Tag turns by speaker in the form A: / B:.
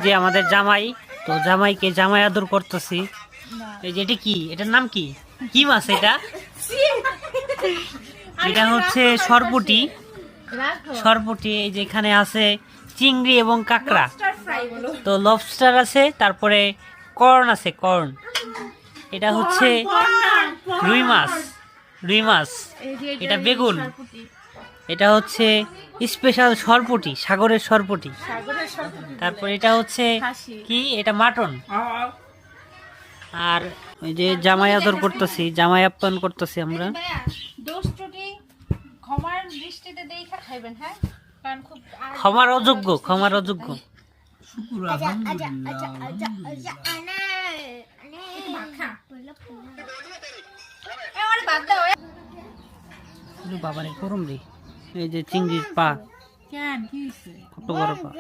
A: যে আমাদের জামাই, তো জামাইকে জামাই আদর করতেছি। এই যে এটা কি, এটার নাম কি, কি মাছ এটা? এটা হচ্ছে সরপুটি। সরপুটি এই যে এখানে আছে চিংড়ি এবং কাঁকড়া, তো লবস্টার আছে, তারপরে কর্ন আছে, কর্ন। এটা হচ্ছে রুই মাছ, রুই মাছ। এটা বেগুন। এটা হচ্ছে স্পেশাল সরপুটি, সাগরের সরপুটি। তারপর এটা হচ্ছে কি, এটা মাটন। আর ওই যে জামাই আদর করতেছি, জামাই আপ্যায়ন করতেছি আমরা। ক্ষমার অযোগ্য, ক্ষমার অযোগ্য। বাবারে গরম রে। এই যে চিংড়ির পা, কত বড় পা।